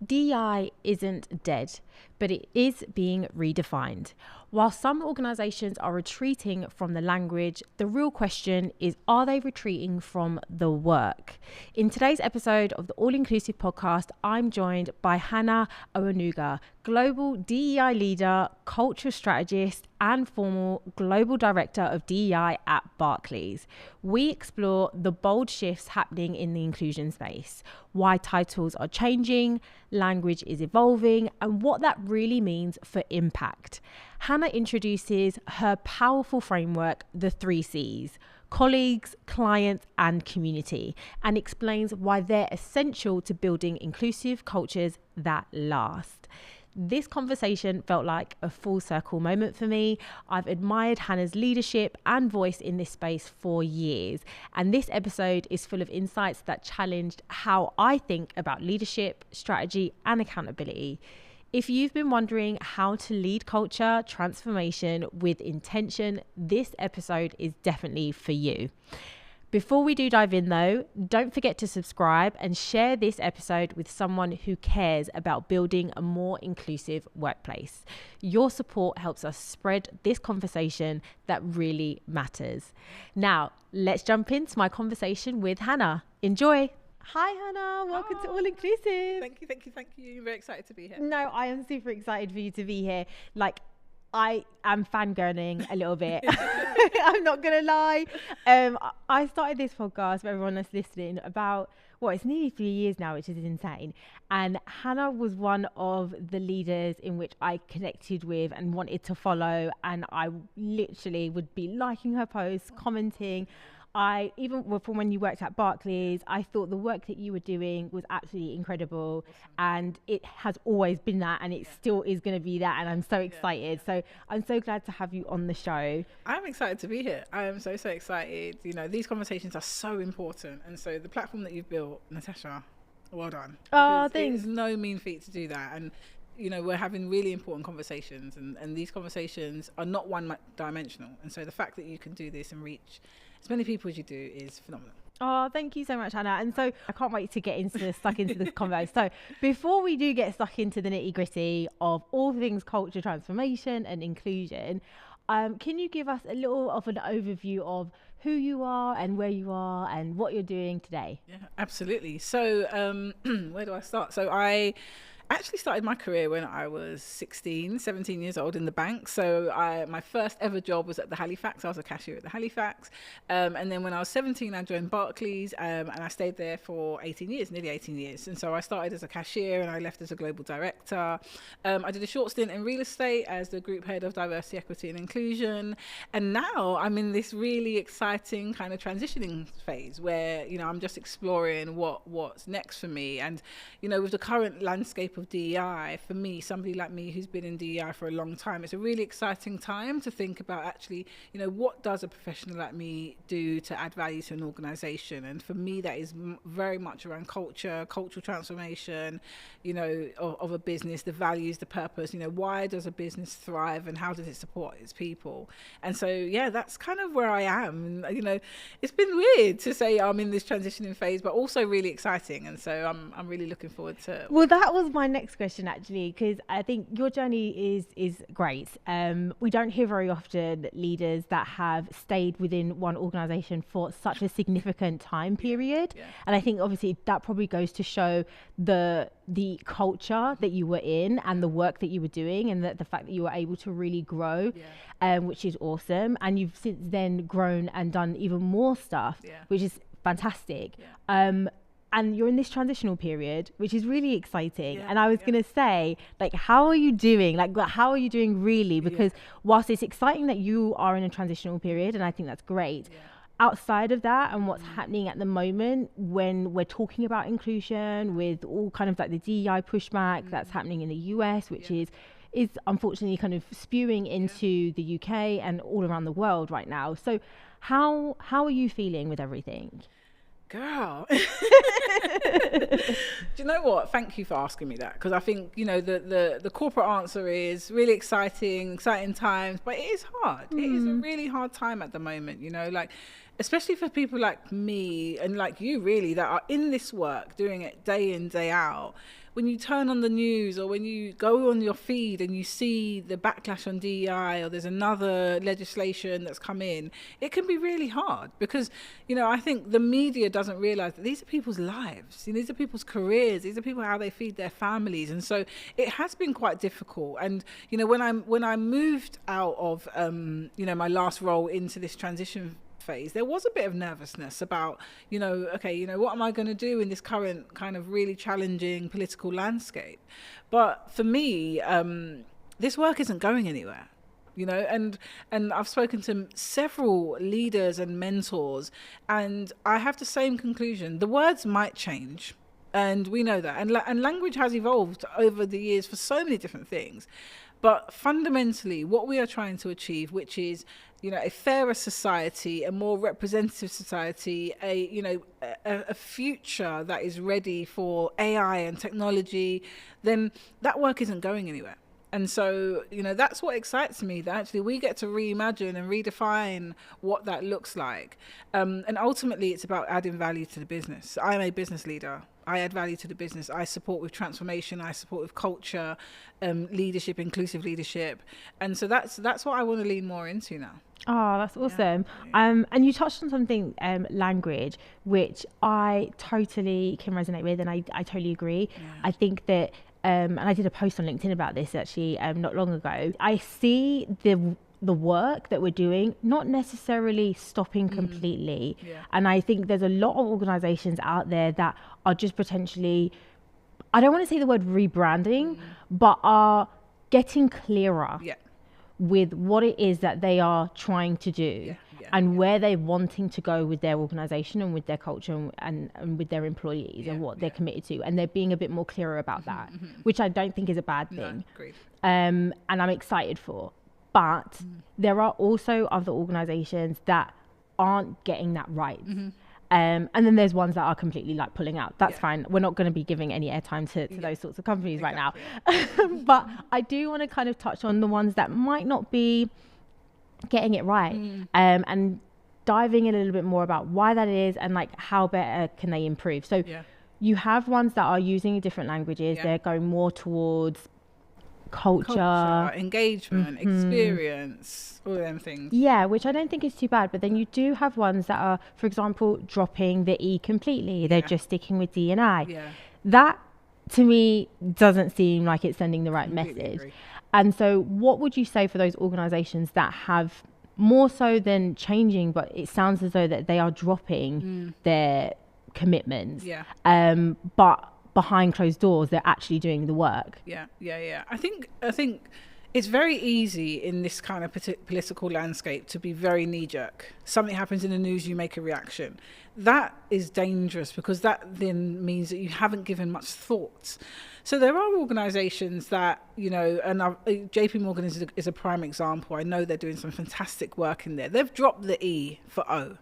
DEI isn't dead, but it is being redefined. While some organisations are retreating from the language, the real question is, are they retreating from the work? In today's episode of the All Inclusive podcast, I'm joined by Hannah Awonuga, Global DEI Leader, Culture Strategist, and former Global Director of DEI at Barclays. We explore the bold shifts happening in the inclusion space, why titles are changing, language is evolving, and what that really means for impact. Hannah introduces her powerful framework, the 3 C's: colleagues, clients, and community, and explains why they're essential to building inclusive cultures that last. This conversation felt like a full circle moment for me. I've admired Hannah's leadership and voice in this space for years, and this episode is full of insights that challenged how I think about leadership, strategy, and accountability. If you've been wondering how to lead culture transformation with intention, this episode is definitely for you. Before we do dive in though, don't forget to subscribe and share this episode with someone who cares about building a more inclusive workplace. Your support helps us spread this conversation that really matters. Now, let's jump into my conversation with Hannah. Enjoy. Hi Hannah, welcome to All Inclusive. Thank you. Very excited to be here. No, I am super excited for you to be here. I am fangirling a little bit. I'm not going to lie. I started this podcast for everyone that's listening about, it's nearly 3 years now, which is insane. And Hannah was one of the leaders in which I connected with and wanted to follow. And I literally would be liking her posts, commenting. Even from when you worked at Barclays, I thought the work that you were doing was absolutely incredible, and it has always been that, and it still is going to be that, and I'm so excited. So I'm so glad to have you on the show. I'm excited to be here. I am so excited. You know, these conversations are so important, and so the platform that you've built, Natasha, well done. Oh, thanks. It's no mean feat to do that, and you know, we're having really important conversations, and these conversations are not one-dimensional, and so the fact that you can do this and reach as many people as you do is phenomenal. Oh, thank you so much, Hannah. And so I can't wait to get stuck into this convo. So before we do get stuck into the nitty gritty of all things culture transformation and inclusion, can you give us a little of an overview of who you are and where you are and what you're doing today? Yeah, absolutely. So where do I start? So I actually started my career when I was 17 years old in the bank. So my first ever job was at the Halifax. I was a cashier at the Halifax. And then when I was 17, I joined Barclays, and I stayed there for nearly 18 years. And so I started as a cashier and I left as a global director. I did a short stint in real estate as the group head of diversity, equity and inclusion. And now I'm in this really exciting kind of transitioning phase where, you know, I'm just exploring what's next for me. And, you know, with the current landscape of DEI, for me, somebody like me who's been in DEI for a long time, it's a really exciting time to think about actually, you know, what does a professional like me do to add value to an organization? And for me, that is very much around cultural transformation, you know, of a business, the values, the purpose, you know, why does a business thrive and how does it support its people? And so, yeah, that's kind of where I am. And, you know, it's been weird to say I'm in this transitioning phase, but also really exciting. And so I'm really looking forward to. Well, that was my next question actually, because I think your journey is great. We don't hear very often leaders that have stayed within one organization for such a significant time period. Yeah. And I think obviously that probably goes to show the culture that you were in and the work that you were doing, and the fact that you were able to really grow, which is awesome. And you've since then grown and done even more stuff, which is fantastic. And you're in this transitional period, which is really exciting. And I was going to say, how are you doing? How are you doing really? Because whilst it's exciting that you are in a transitional period, and I think that's great, outside of that and what's happening at the moment when we're talking about inclusion with all kind of the DEI pushback that's happening in the US, which is unfortunately kind of spewing into the UK and all around the world right now. So how are you feeling with everything? Girl. Do you know what? Thank you for asking me that, because I think, you know, the corporate answer is really exciting times, but it is hard. It is a really hard time at the moment, you know, especially for people like me and like you really that are in this work, doing it day in, day out. when you turn on the news or when you go on your feed and you see the backlash on DEI, or there's another legislation that's come in, it can be really hard because, you know, I think the media doesn't realize that these are people's lives, these are people's careers, these are people how they feed their families. And so it has been quite difficult. And, you know, when I moved out of, you know, my last role into this transition phase, there was a bit of nervousness about, you know, okay, you know, what am I going to do in this current kind of really challenging political landscape? But for me, this work isn't going anywhere, you know, and I've spoken to several leaders and mentors, and I have the same conclusion. The words might change, and we know that, and language has evolved over the years for so many different things. But fundamentally, what we are trying to achieve, which is, you know, a fairer society, a more representative society, a future that is ready for AI and technology, then that work isn't going anywhere. And so, you know, that's what excites me, that actually we get to reimagine and redefine what that looks like. And ultimately, it's about adding value to the business. I'm a business leader. I add value to the business. I support with transformation. I support with culture, leadership, inclusive leadership. And so that's what I want to lean more into now. Oh, that's awesome. Yeah. And you touched on something, language, which I totally can resonate with, and I totally agree. Yeah. I think that, and I did a post on LinkedIn about this actually not long ago. I see the work that we're doing not necessarily stopping completely. Yeah. And I think there's a lot of organizations out there that are just potentially, I don't want to say the word rebranding, but are getting clearer with what it is that they are trying to do and where they're wanting to go with their organization and with their culture and with their employees and what they're committed to. And they're being a bit more clearer about that, which I don't think is a bad thing. And I'm excited for. But there are also other organizations that aren't getting that right. And then there's ones that are completely like pulling out. That's fine. We're not going to be giving any airtime to those sorts of companies right now. But I do want to kind of touch on the ones that might not be getting it right, and diving in a little bit more about why that is and like how better can they improve. So you have ones that are using different languages. They're going more towards culture, engagement, experience, all of them things. Yeah, which I don't think is too bad. But then you do have ones that are, for example, dropping the E completely. They're just sticking with D and I. That, to me, doesn't seem like it's sending the right message. Agree. And so what would you say for those organizations that have, more so than changing, but it sounds as though that they are dropping their commitments, but behind closed doors, they're actually doing the work? I think it's very easy in this kind of political landscape to be very knee-jerk. Something happens in the news, you make a reaction. That is dangerous because that then means that you haven't given much thought. So there are organizations that, you know, and JP Morgan is a prime example. I know they're doing some fantastic work in there. They've dropped the E for O,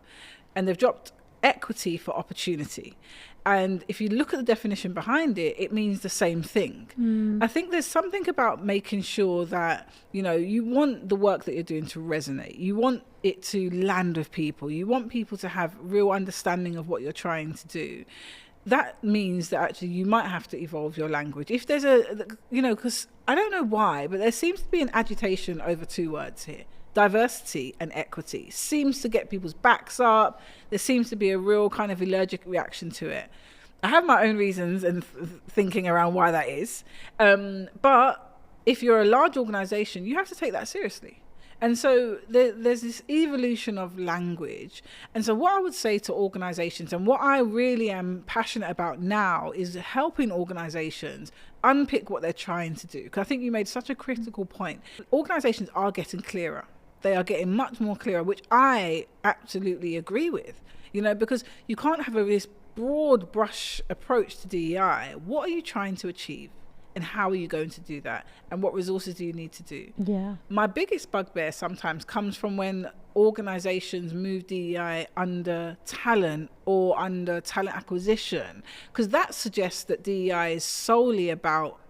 and they've dropped equity for opportunity. And if you look at the definition behind it, it means the same thing. I think there's something about making sure that, you know, you want the work that you're doing to resonate. You want it to land with people. You want people to have real understanding of what you're trying to do. That means that actually you might have to evolve your language. If there's because I don't know why, but there seems to be an agitation over two words here. Diversity and equity seems to get people's backs up. There seems to be a real kind of allergic reaction to it. I have my own reasons and thinking around why that is. But if you're a large organization, you have to take that seriously. And so there's this evolution of language. And so what I would say to organizations, and what I really am passionate about now, is helping organizations unpick what they're trying to do. Because I think you made such a critical point. Organizations are getting clearer. They are getting much more clearer, which I absolutely agree with. You know, because you can't have this broad brush approach to DEI. What are you trying to achieve? And how are you going to do that? And what resources do you need to do? My biggest bugbear sometimes comes from when organizations move DEI under talent or under talent acquisition, because that suggests that DEI is solely about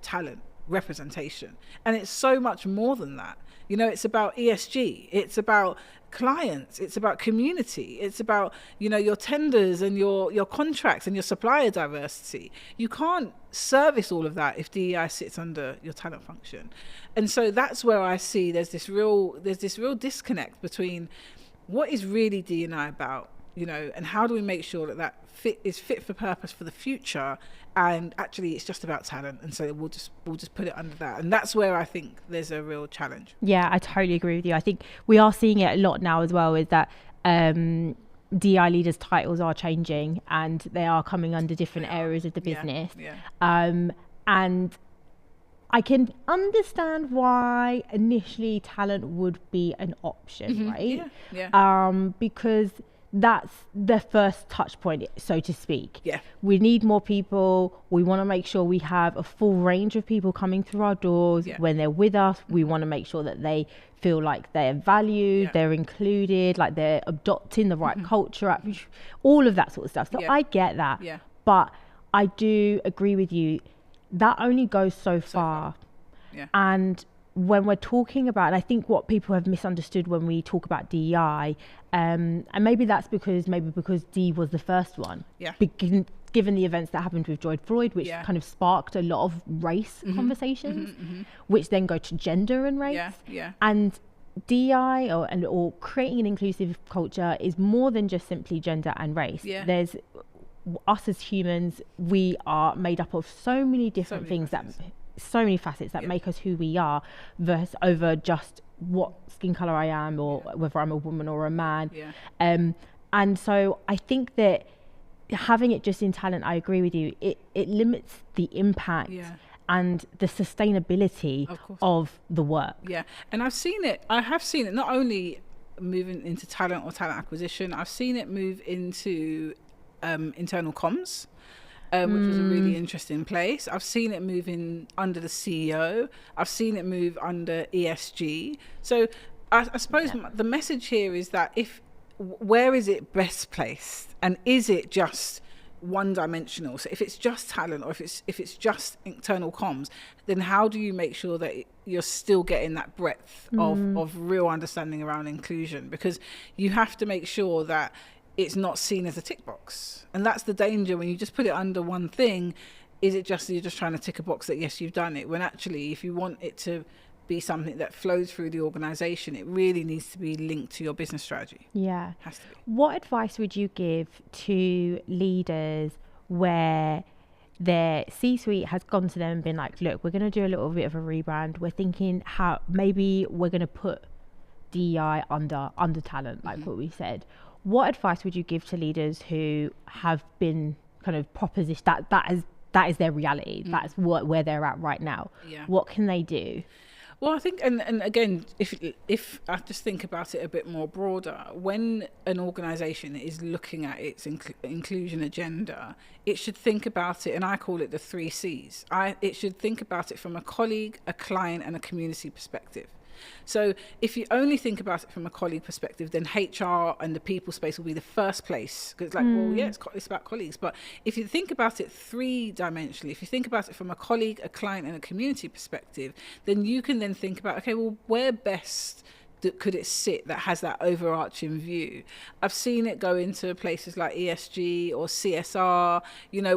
talent representation. And it's so much more than that. It's about ESG, it's about clients, it's about community, it's about your tenders and your contracts and your supplier diversity. You can't service all of that if DEI sits under your talent function. And so that's where I see there's this real disconnect between what is really DEI about, and how do we make sure that is fit for purpose for the future, and actually it's just about talent, and so we'll just put it under that. And that's where I think there's a real challenge. Yeah, I totally agree with you. I think we are seeing it a lot now as well, is that DI leaders' titles are changing and they are coming under different areas of the business. And I can understand why initially talent would be an option, right? Because that's the first touch point, so to speak. We need more people. We want to make sure we have a full range of people coming through our doors. When they're with us, we want to make sure that they feel like they're valued, they're included, like they're adopting the right culture, all of that sort of stuff. So I get that. But I do agree with you, that only goes so far. And when we're talking about, and I think what people have misunderstood when we talk about DEI, and maybe that's because D was the first one, given the events that happened with George Floyd, which kind of sparked a lot of race conversations, which then go to gender and race. And DEI or creating an inclusive culture is more than just simply gender and race. There's us as humans, we are made up of so many different so many facets that make us who we are, versus over just what skin color I am, or whether I'm a woman or a man. And so I think that having it just in talent, I agree with you, it limits the impact and the sustainability of the work. And I have seen it not only moving into talent or talent acquisition, I've seen it move into internal comms, which was a really interesting place. I've seen it move in under the CEO. I've seen it move under ESG. So I suppose the message here is that where is it best placed, and is it just one dimensional? So if it's just talent, or if it's just internal comms, then how do you make sure that you're still getting that breadth of real understanding around inclusion? Because you have to make sure that it's not seen as a tick box. And that's the danger when you just put it under one thing. Is it just you're just trying to tick a box that yes, you've done it, when actually if you want it to be something that flows through the organization, it really needs to be linked to your business strategy. Has to be. What advice would you give to leaders where their C-suite has gone to them and been like, look, we're going to do a little bit of a rebrand, we're thinking how maybe we're going to put DEI under talent, like what we said. What advice would you give to leaders who have been kind of propositioned that is their reality, that's where they're at right now? What can they do? Well, I think, and again, if I just think about it a bit more broader, when an organisation is looking at its inclusion agenda, it should think about it, and I call it the 3 Cs. It should think about it from a colleague, a client, and a community perspective. So if you only think about it from a colleague perspective, then HR and the people space will be the first place. Because it's about colleagues. But if you think about it 3-dimensionally, if you think about it from a colleague, a client, and a community perspective, then you can then think about, okay, well, where best could it sit that has that overarching view? I've seen it go into places like ESG or CSR,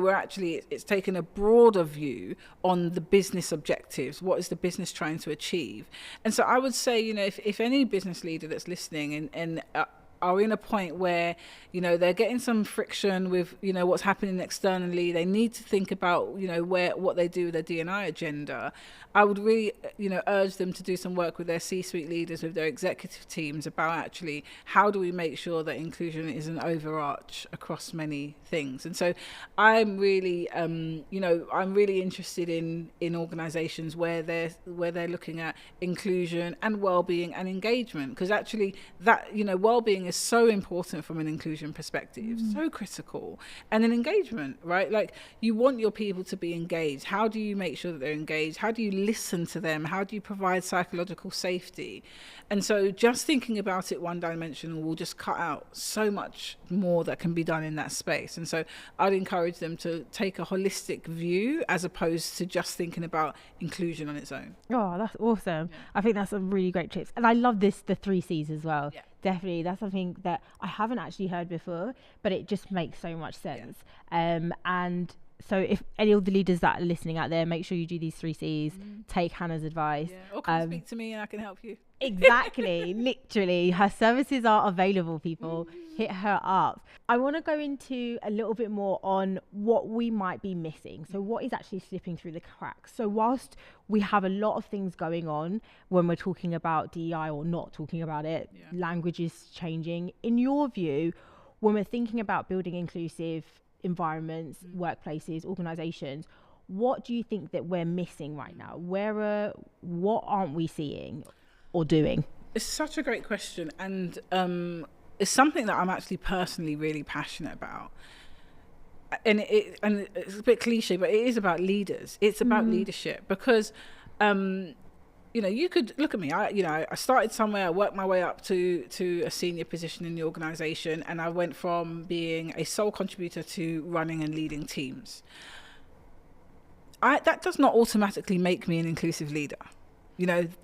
where actually it's taken a broader view on the business objectives. What is the business trying to achieve? And so I would say, if any business leader that's listening and are in a point where, they're getting some friction with, what's happening externally, they need to think about, what they do with their D&I agenda. I would really, urge them to do some work with their C-suite leaders, with their executive teams, about actually how do we make sure that inclusion is an overarch across many things. And so I'm really, I'm really interested in organisations where they're looking at inclusion and well-being and engagement, because actually that, well-being is is so important from an inclusion perspective, so critical. And then engagement, right? Like, you want your people to be engaged. How do you make sure that they're engaged? How do you listen to them? How do you provide psychological safety? And so just thinking about it one dimensional will just cut out so much more that can be done in that space. And so I'd encourage them to take a holistic view as opposed to just thinking about inclusion on its own. Oh, that's awesome. Yeah. I think that's some really great tips. And I love the 3 C's as well. Yeah. Definitely. That's something that I haven't actually heard before, but it just makes so much sense. Yeah. And so if any of the leaders that are listening out there, make sure you do these 3 C's, take Hannah's advice. Yeah. Or come speak to me and I can help you. Exactly. Literally. Her services are available, people. Hit her up. I want to go into a little bit more on what we might be missing. So what is actually slipping through the cracks? So whilst we have a lot of things going on when we're talking about DEI or not talking about it, language is changing. In your view, when we're thinking about building inclusive environments, workplaces, organizations, what do you think that we're missing right now? What aren't we seeing or doing? It's such a great question, and it's something that I'm actually personally really passionate about. And it's a bit cliche, but it is about leaders. It's about leadership, because you could look at me. I started somewhere. I worked my way up to a senior position in the organization, and I went from being a sole contributor to running and leading teams. That does not automatically make me an inclusive leader.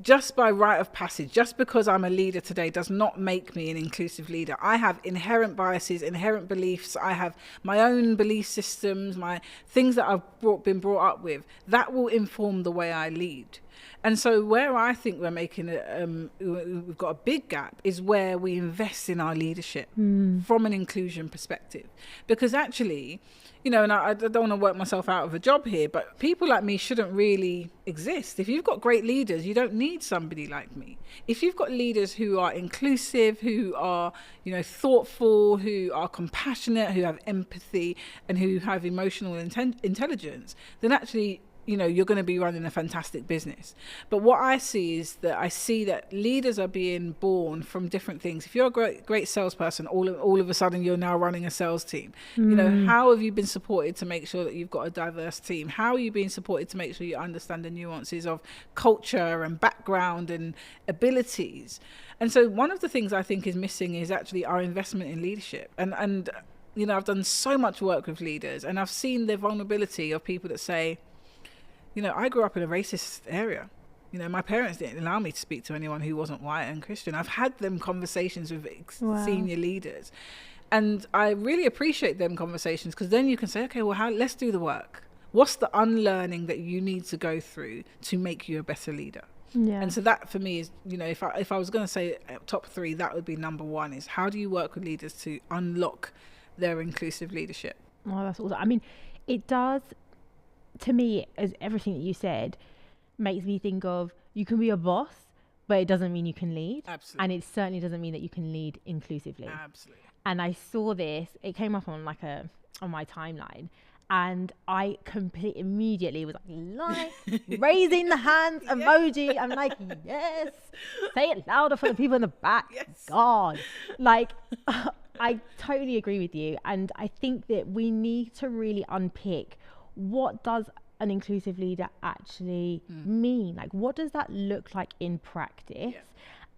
Just by rite of passage, just because I'm a leader today does not make me an inclusive leader. I have inherent biases, inherent beliefs. I have my own belief systems, my things that I've been brought up with that will inform the way I lead. And so where I think we're making we've got a big gap is where we invest in our leadership from an inclusion perspective. Because actually, and I don't want to work myself out of a job here, but people like me shouldn't really exist. If you've got great leaders, you don't need somebody like me. If you've got leaders who are inclusive, who are, thoughtful, who are compassionate, who have empathy, and who have emotional intelligence, then actually, you're going to be running a fantastic business. But what I see is that leaders are being born from different things. If you're a great salesperson, all of a sudden you're now running a sales team. How have you been supported to make sure that you've got a diverse team? How are you being supported to make sure you understand the nuances of culture and background and abilities? And so one of the things I think is missing is actually our investment in leadership. And I've done so much work with leaders, and I've seen the vulnerability of people that say, I grew up in a racist area. My parents didn't allow me to speak to anyone who wasn't white and Christian. I've had them conversations with senior leaders. And I really appreciate them conversations, because then you can say, okay, well, let's do the work. What's the unlearning that you need to go through to make you a better leader? Yeah. And so that for me is, if I was going to say top 3, that would be number 1, is how do you work with leaders to unlock their inclusive leadership? Oh, that's awesome. I mean, it does... To me, as everything that you said makes me think of, you can be a boss, but it doesn't mean you can lead. Absolutely. And it certainly doesn't mean that you can lead inclusively. Absolutely. And I saw this, it came up on on my timeline, and I immediately was like raising the hands emoji. I'm like, yes, say it louder for the people in the back. Yes. God, I totally agree with you. And I think that we need to really unpick, what does an inclusive leader actually mean? What does that look like in practice? Yeah.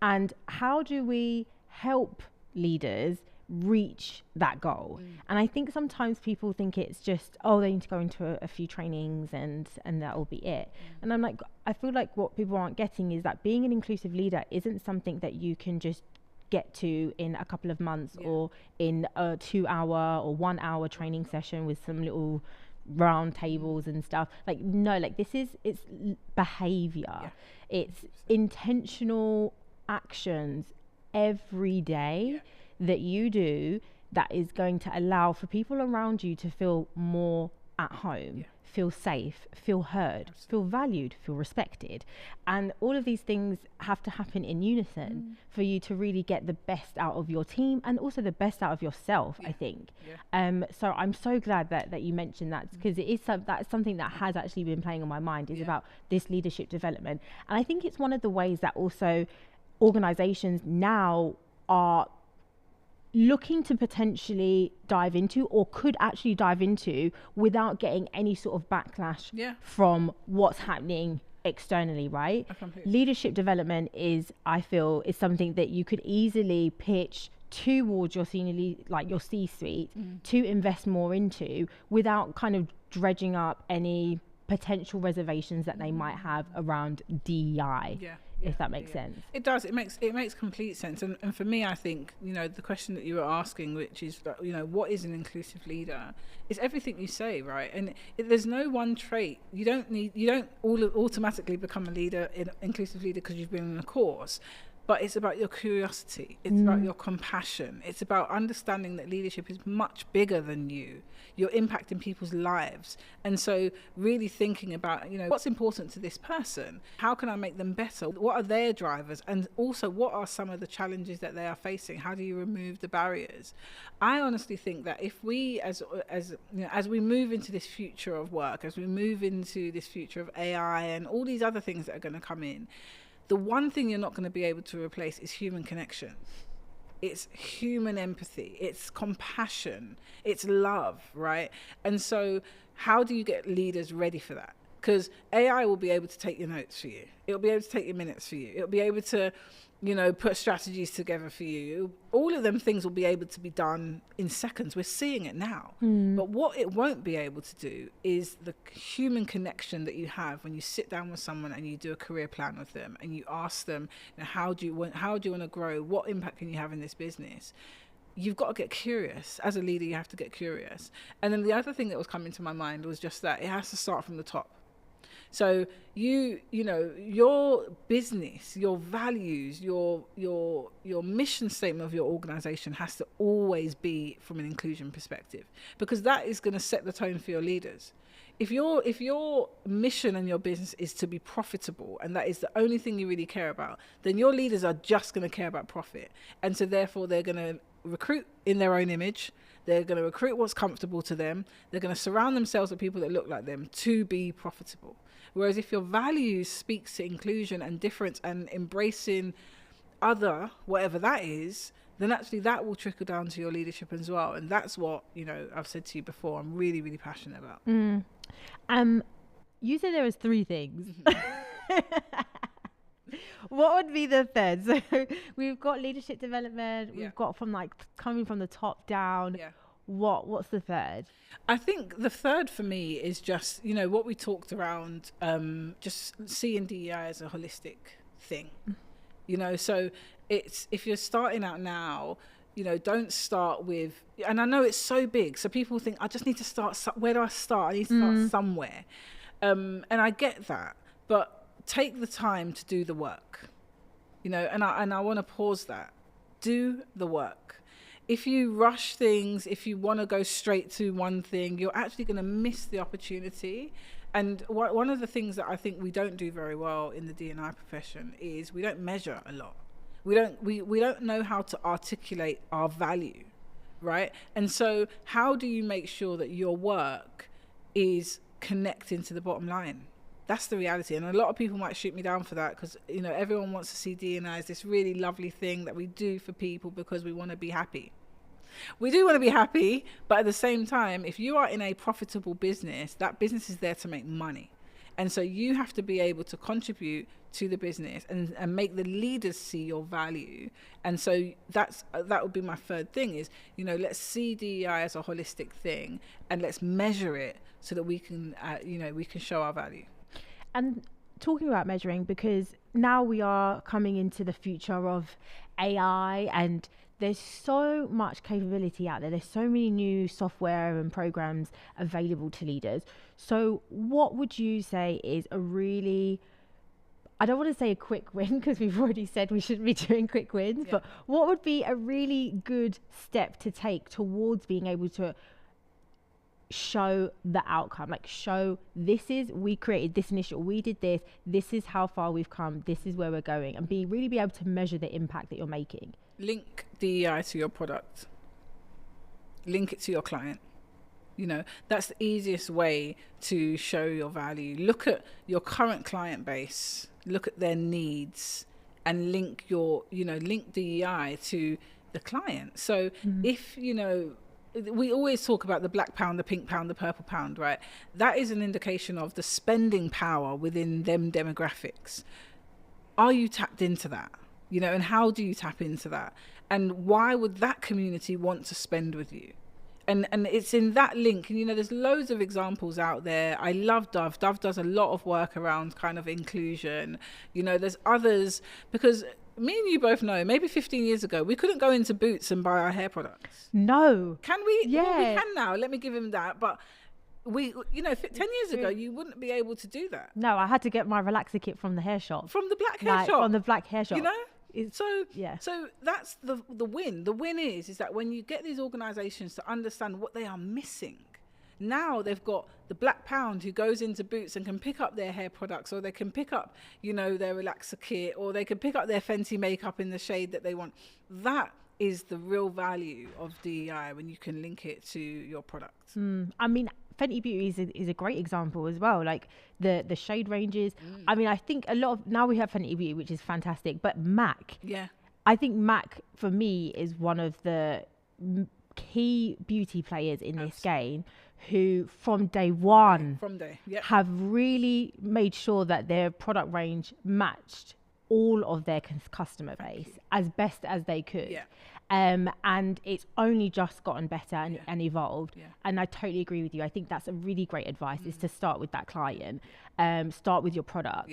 And how do we help leaders reach that goal? And I think sometimes people think it's just, they need to go into a few trainings and that will be it. And I'm like, I feel like what people aren't getting is that being an inclusive leader isn't something that you can just get to in a couple of months or in a 2-hour or 1-hour training session with some little round tables and stuff. It's behavior. It's intentional actions every day that you do that is going to allow for people around you to feel more at home, feel safe, feel heard, feel valued, feel respected. And all of these things have to happen in unison for you to really get the best out of your team and also the best out of yourself, I think. So I'm so glad that you mentioned that, because it is that's something that has actually been playing on my mind, is about this leadership development. And I think it's one of the ways that also organizations now are looking to potentially dive into, or could actually dive into, without getting any sort of backlash from what's happening externally, right? Leadership development is, I feel, is something that you could easily pitch towards your senior like your C-suite to invest more into, without kind of dredging up any potential reservations that they might have around DEI. If that makes sense. It does. It makes complete sense. And for me, I think, the question that you were asking, which is, what is an inclusive leader, is everything you say, right? And there's no one trait. You don't automatically become a leader, an inclusive leader, because you've been in a course. But it's about your curiosity. It's about your compassion. It's about understanding that leadership is much bigger than you. You're impacting people's lives. And so really thinking about, what's important to this person? How can I make them better? What are their drivers? And also, what are some of the challenges that they are facing? How do you remove the barriers? I honestly think that if we, as we move into this future of work, as we move into this future of AI and all these other things that are going to come in, the one thing you're not going to be able to replace is human connection. It's human empathy. It's compassion. It's love, right? And so how do you get leaders ready for that? Because AI will be able to take your notes for you. It'll be able to take your minutes for you. It'll be able to, put strategies together for you. All of them things will be able to be done in seconds. We're seeing it now. But what it won't be able to do is the human connection that you have when you sit down with someone and you do a career plan with them and you ask them, how do you want to grow? What impact can you have in this business? You've got to get curious. As a leader, you have to get curious. And then the other thing that was coming to my mind was just that it has to start from the top. So your business, your values, your mission statement of your organization has to always be from an inclusion perspective, because that is going to set the tone for your leaders. If your mission and your business is to be profitable, and that is the only thing you really care about, then your leaders are just going to care about profit. And so therefore they're going to recruit in their own image. They're going to recruit what's comfortable to them. They're going to surround themselves with people that look like them to be profitable. Whereas if your values speaks to inclusion and difference and embracing other, whatever that is, then actually that will trickle down to your leadership as well. And that's what, I've said to you before, I'm really, really passionate about. You said there was 3 things. What would be the third? So we've got leadership development. We've got from coming from the top down. What's the third? I think the third for me is just, what we talked around, just seeing DEI as a holistic thing. So it's, if you're starting out now, don't start with, and I know it's so big, so people think, I just need to start, where do I start? I need to start somewhere. And I get that, but take the time to do the work, and I want to pause that. Do the work. If you rush things, if you want to go straight to one thing, you're actually going to miss the opportunity. And one of the things that I think we don't do very well in the D&I profession is we don't measure a lot. We don't know how to articulate our value, right? And so how do you make sure that your work is connecting to the bottom line? That's the reality. And a lot of people might shoot me down for that, because everyone wants to see D&I as this really lovely thing that we do for people because we want to be happy. We do want to be happy, but at the same time, if you are in a profitable business, that business is there to make money. And so you have to be able to contribute to the business and make the leaders see your value. And so that would be my third thing is, let's see DEI as a holistic thing, and let's measure it so that we can, we can show our value. And talking about measuring, because now we are coming into the future of AI, and there's so much capability out there. There's so many new software and programs available to leaders. So what would you say is a really, I don't want to say a quick win, because we've already said we shouldn't be doing quick wins, but what would be a really good step to take towards being able to show the outcome, show we created this initiative, we did this is how far we've come, this is where we're going, and really be able to measure the impact that you're making? Link DEI to your product, link it to your client. That's the easiest way to show your value. Look at your current client base, look at their needs, and link link DEI to the client. So if, we always talk about the black pound, the pink pound, the purple pound, right? That is an indication of the spending power within them demographics. Are you tapped into that? And how do you tap into that? And why would that community want to spend with you? And it's in that link. And, there's loads of examples out there. I love Dove. Dove does a lot of work around kind of inclusion. There's others, because me and you both know, maybe 15 years ago, we couldn't go into Boots and buy our hair products. No. Can we? Yeah. Well, we can now. Let me give him that. But 10 years ago, you wouldn't be able to do that. No, I had to get my relaxer kit from the hair shop. From the black hair shop. From the black hair shop. So that's the win. The win is that when you get these organizations to understand what they are missing, now they've got the black pound who goes into Boots and can pick up their hair products, or they can pick up, their relaxer kit, or they can pick up their Fenty makeup in the shade that they want. That is the real value of DEI, when you can link it to your products. I mean, Fenty Beauty is a great example as well, like the shade ranges. I mean, I think a lot of, now we have Fenty Beauty, which is fantastic, but MAC, I think MAC for me is one of the key beauty players in this game, who from day one have really made sure that their product range matched all of their customer base as best as they could. And it's only just gotten better and evolved. And I totally agree with you. I think that's a really great advice, is to start with that client, start with your product,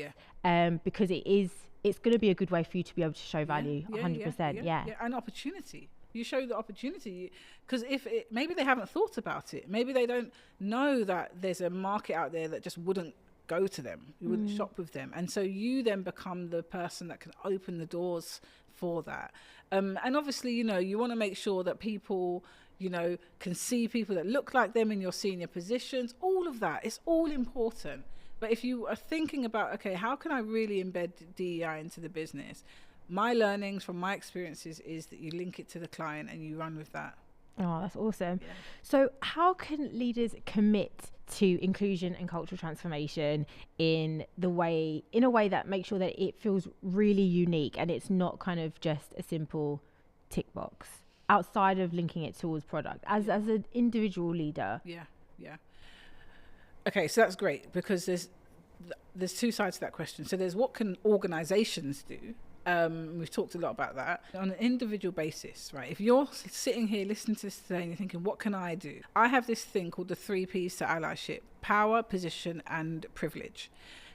because it's going to be a good way for you to be able to show value. 100%. And opportunity. You show the opportunity, because maybe they haven't thought about it. Maybe they don't know that there's a market out there that just wouldn't go to them. You wouldn't shop with them. And so you then become the person that can open the doors for that. And obviously, you want to make sure that people, can see people that look like them in your senior positions. All of that, it's all important. But if you are thinking about, okay, how can I really embed DEI into the business? My learnings from my experiences is that you link it to the client and you run with that. Oh, that's awesome. So how can leaders commit to inclusion and cultural transformation in a way that makes sure that it feels really unique and it's not kind of just a simple tick box, outside of linking it towards product, as an individual leader? Okay, so that's great, because there's two sides to that question. So there's what can organizations do. We've talked a lot about that on an individual basis, right? If you're sitting here listening to this today and you're thinking, what can I do? I have this thing called the 3 Ps to allyship: power, position, and privilege.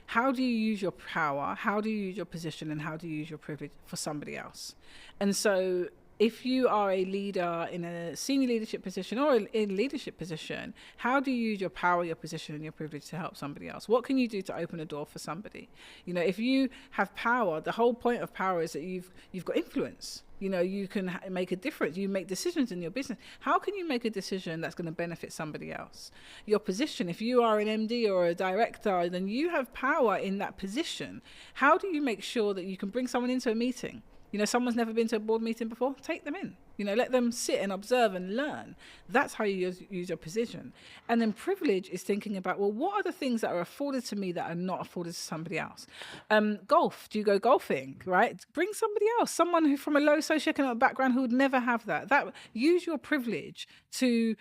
How do you use your power? How do you use your position? And how do you use your privilege for somebody else? And so if you are a leader in a senior leadership position or in a leadership position, how do you use your power, your position, and your privilege to help somebody else? What can you do to open a door for somebody? If you have power, the whole point of power is that you've got influence. You can make a difference. You make decisions in your business. How can you make a decision that's going to benefit somebody else? Your position, if you are an MD or a director, then you have power in that position. How do you make sure that you can bring someone into a meeting? Someone's never been to a board meeting before, take them in. Let them sit and observe and learn. That's how you use your position. And then privilege is thinking about, well, what are the things that are afforded to me that are not afforded to somebody else? Golf, do you go golfing, right? Bring somebody else, someone who from a low socioeconomic background who would never have that. Use your privilege to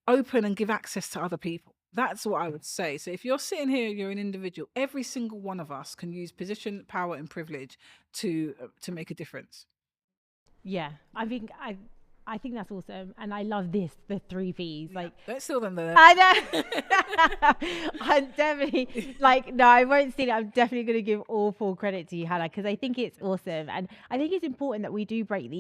open and give access to other people. That's what I would say. So if you're sitting here, you're an individual, every single one of us can use position, power, and privilege to make a difference. Yeah, I think that's awesome, and I love the 3 Ps. Like, don't steal them there. I know. I'm definitely no, I won't steal it. I'm definitely going to give all full credit to you, Hannah, because I think it's awesome, and I think it's important that we do break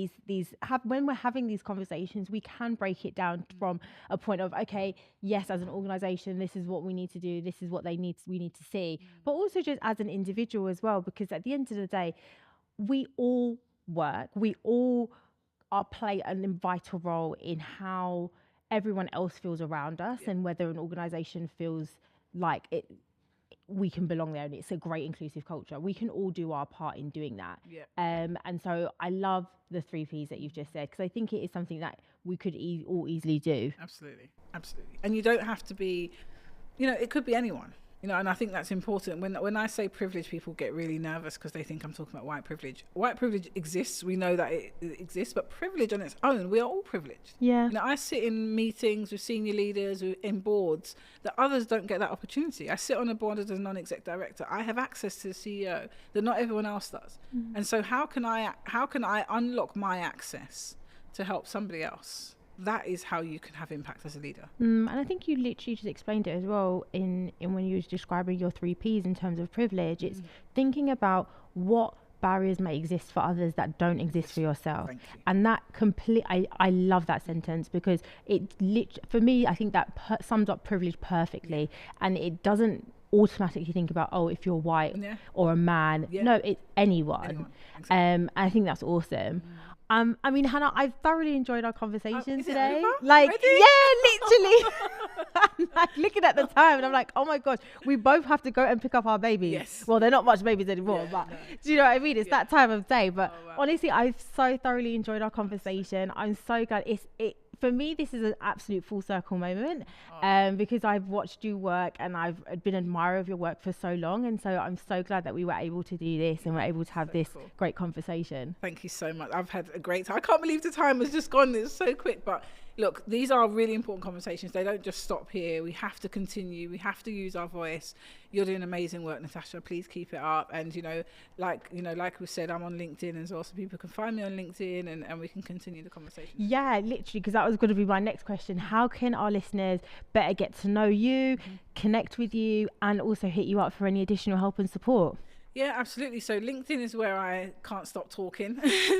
when we're having these conversations, we can break it down from a point of, okay, yes, as an organization, this is what we need to do, this is what we need to see, but also just as an individual as well, because at the end of the day, we all work, we all play a vital role in how everyone else feels around us, and whether an organization feels like we can belong there and it's a great inclusive culture. We can all do our part in doing that. And so I love the 3 Ps that you've just said, because I think it is something that we could all easily do. Absolutely. And you don't have to be, it could be anyone. You know, and I think that's important. When I say privilege, people get really nervous because they think I'm talking about white privilege. White privilege exists. We know that it exists, but privilege on its own, we are all privileged. Yeah. You know, I sit in meetings with senior leaders, in boards, that others don't get that opportunity. I sit on a board as a non-exec director. I have access to the CEO that not everyone else does. And so how can I unlock my access to help somebody else? That is how you can have impact as a leader. And I think you literally just explained it as well in when you was describing your 3 Ps in terms of privilege. It's thinking about what barriers may exist for others that don't exist for yourself. Thank you. And that I love that sentence, because for me, I think that sums up privilege perfectly. And it doesn't automatically think about, oh, if you're white or a man. No, it's anyone. Exactly. I think that's awesome. I mean, Hannah, I've thoroughly enjoyed our conversation today. Like, literally. I'm like looking at the time and I'm like, oh my gosh, we both have to go and pick up our babies. Yes. Well, they're not much babies anymore, but do you know what I mean? It's that time of day. But honestly, I've so thoroughly enjoyed our conversation. I'm so glad for me, this is an absolute full circle moment, because I've watched you work and I've been an admirer of your work for so long. And so I'm so glad that we were able to do this and we're able to have this great conversation. Thank you so much. I've had a great time. I can't believe the time has just gone. It's so quick. But look, these are really important conversations. They don't just stop here. We have to continue. We have to use our voice. You're doing amazing work, Natasha. Please keep it up. And, like we said, I'm on LinkedIn as well. So people can find me on LinkedIn and we can continue the conversation. Yeah, literally, because that was going to be my next question. How can our listeners better get to know you, connect with you, and also hit you up for any additional help and support? Yeah, absolutely. So LinkedIn is where I can't stop talking.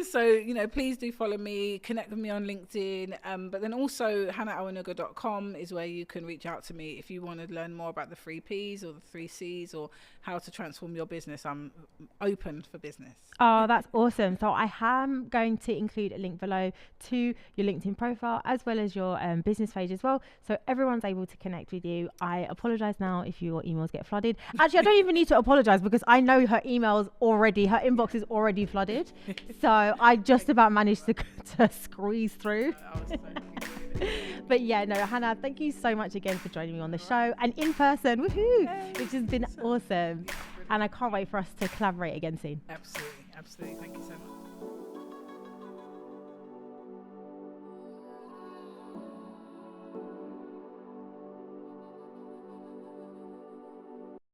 So, please do follow me, connect with me on LinkedIn. But then also hannahawonuga.com is where you can reach out to me if you want to learn more about the 3 Ps or the 3 Cs or how to transform your business. I'm open for business. Oh, that's awesome. So I am going to include a link below to your LinkedIn profile as well as your business page as well. So everyone's able to connect with you. I apologize now if your emails get flooded. Actually, I don't even need to apologize because I know her inbox is already flooded. So I just about managed to squeeze through. But yeah, no, Hannah, thank you so much again for joining me on the show and in person, woohoo, which has been awesome. And I can't wait for us to collaborate again soon. Absolutely. Thank you so much.